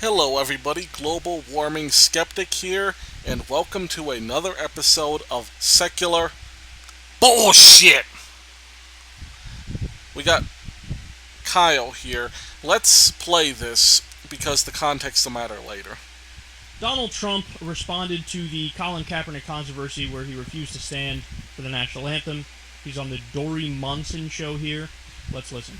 Hello, everybody. Global Warming Skeptic here, and welcome to another episode of Secular Bullshit. We got Kyle here. Let's play this because the context will matter later. Donald Trump responded to the Colin Kaepernick controversy where he refused to stand for the national anthem. He's on the Dory Monson show here. Let's listen.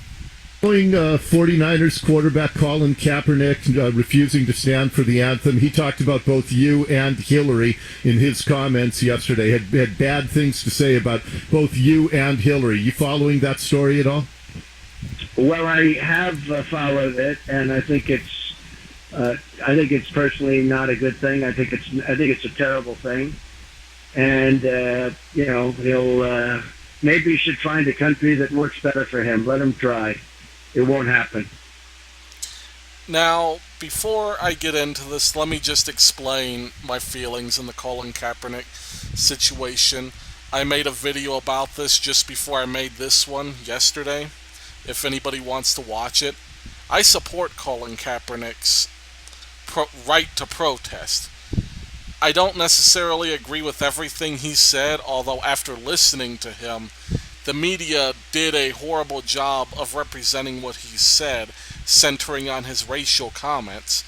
49ers quarterback Colin Kaepernick refusing to stand for the anthem. He talked about both you and Hillary in his comments yesterday. Had bad things to say about both you and Hillary. You following that story at all? Well, I have followed it, and I think it's personally not a good thing. I think it's a terrible thing, and he'll maybe he should find a country that works better for him. Let him try. It won't happen. Now, before I get into this, let me just explain my feelings in the Colin Kaepernick situation. I made a video about this just before I made this one yesterday, if anybody wants to watch it. I support Colin Kaepernick's right to protest. I don't necessarily agree with everything he said, although after listening to him, the media did a horrible job of representing what he said, centering on his racial comments.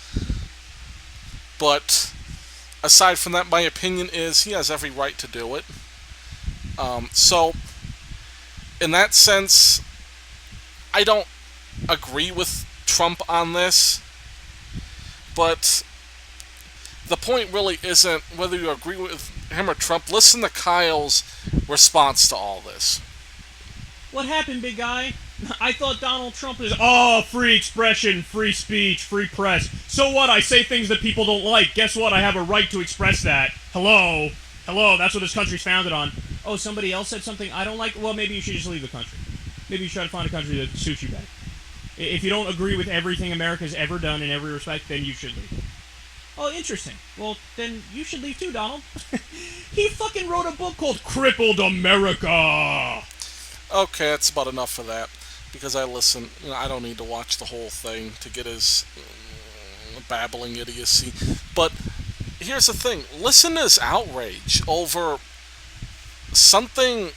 But aside from that, my opinion is he has every right to do it. So, in that sense, I don't agree with Trump on this. But the point really isn't whether you agree with him or Trump. Listen to Kyle's response to all this. What happened, big guy? I thought Donald Trump is, free expression, free speech, free press. So what? I say things that people don't like. Guess what? I have a right to express that. Hello? That's what this country's founded on. Oh, somebody else said something I don't like? Well, maybe you should just leave the country. Maybe you should try to find a country that suits you better. If you don't agree with everything America's ever done in every respect, then you should leave. Oh, interesting. Well, then you should leave too, Donald. He fucking wrote a book called Crippled America. Okay, that's about enough of that. Because I listen, I don't need to watch the whole thing to get his babbling idiocy. But here's the thing. Listen to his outrage over something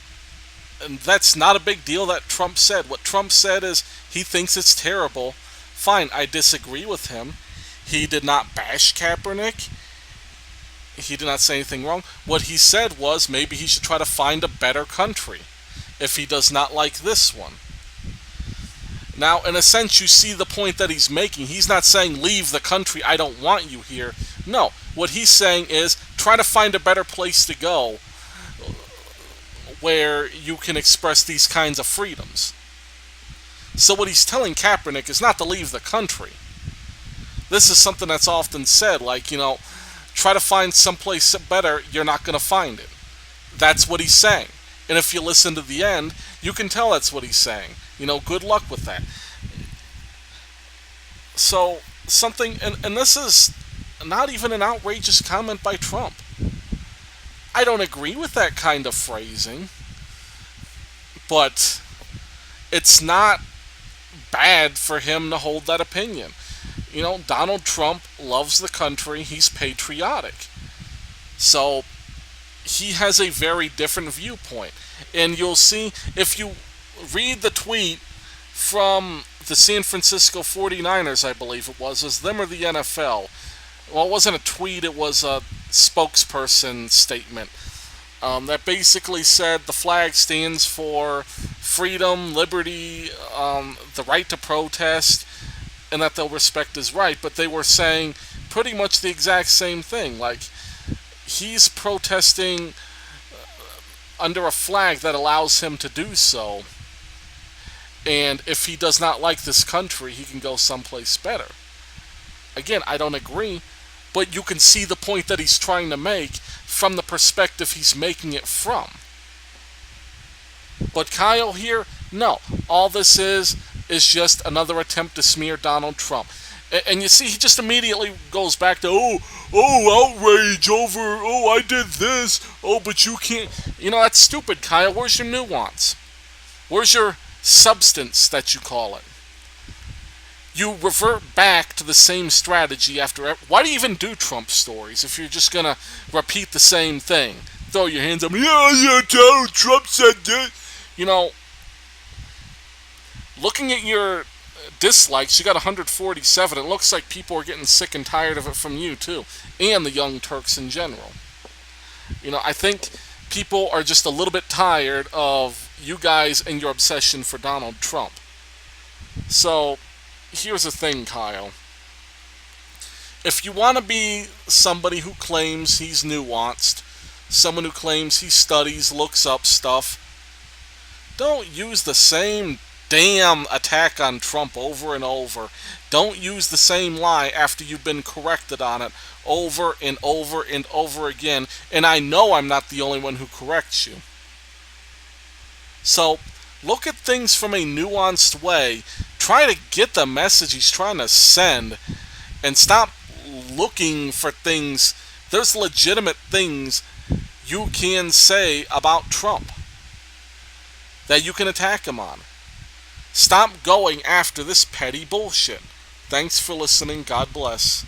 that's not a big deal that Trump said. What Trump said is he thinks it's terrible. Fine, I disagree with him. He did not bash Kaepernick. He did not say anything wrong. What he said was maybe he should try to find a better country if he does not like this one. Now, in a sense, you see the point that he's making. He's not saying, leave the country, I don't want you here. No, what he's saying is, try to find a better place to go where you can express these kinds of freedoms. So what he's telling Kaepernick is not to leave the country. This is something that's often said, like, try to find someplace better, you're not going to find it. That's what he's saying. And if you listen to the end, you can tell that's what he's saying. Good luck with that. So, and this is not even an outrageous comment by Trump. I don't agree with that kind of phrasing, but it's not bad for him to hold that opinion. Donald Trump loves the country, he's patriotic. So, he has a very different viewpoint. And you'll see, if you read the tweet from the San Francisco 49ers, I believe it was them or the NFL. Well, it wasn't a tweet, it was a spokesperson statement that basically said the flag stands for freedom, liberty, the right to protest, and that they'll respect his right. But they were saying pretty much the exact same thing. Like, he's protesting under a flag that allows him to do so. And if he does not like this country, he can go someplace better. Again, I don't agree, but you can see the point that he's trying to make from the perspective he's making it from. But Kyle here, no. All this is just another attempt to smear Donald Trump. And you see, he just immediately goes back to, outrage over, I did this, but you can't. That's stupid, Kyle. Where's your nuance? Where's your substance that you call it? you revert back to the same strategy after. Why do you even do Trump stories if you're just gonna repeat the same thing? Throw your hands up. Yeah, Donald Trump said that. You know, looking at your dislikes, you got 147. It looks like people are getting sick and tired of it from you too, and the Young Turks in general. I think people are just a little bit tired of you guys and your obsession for Donald Trump. So, here's the thing, Kyle. If you want to be somebody who claims he's nuanced, someone who claims he studies, looks up stuff, don't use the same damn attack on Trump over and over. Don't use the same lie after you've been corrected on it over and over and over again. And I know I'm not the only one who corrects you. So, look at things from a nuanced way. Try to get the message he's trying to send and stop looking for things. There's legitimate things you can say about Trump that you can attack him on. Stop going after this petty bullshit. Thanks for listening. God bless.